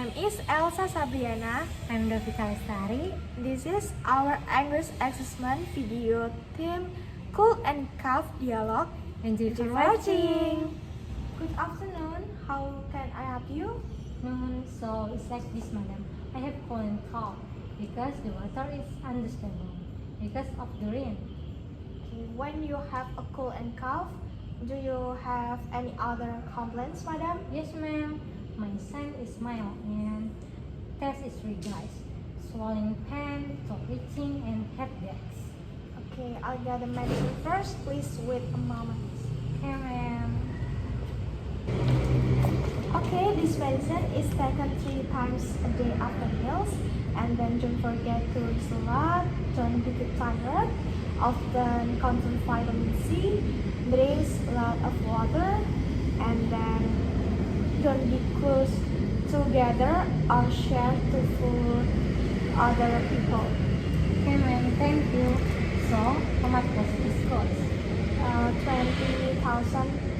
name is Elsa Sabriana. I'm Dovita Lestari. This is our English assessment video theme Cool and Calf Dialogue. Enjoy Thank you for watching. Good afternoon. How can I help you? So it's like this, madam. I have cold and cough because the water is unstable because of the rain. When you have a cold and cough, do you have any other complaints, madam? Yes, ma'am. My son is mild and test is revised. Swollen pain, throat itching, and headaches. Okay, I'll get the medicine first. Please wait a moment. Okay, ma'am. Okay, this medicine is taken 3 times a day after meals, and then don't forget to rest a lot, don't be too tired, often consume vitamin C, drink a lot of water, and then don't be close together or share to food other people. Okay, ma'am. Thank you. So, how much was this cost? 20,000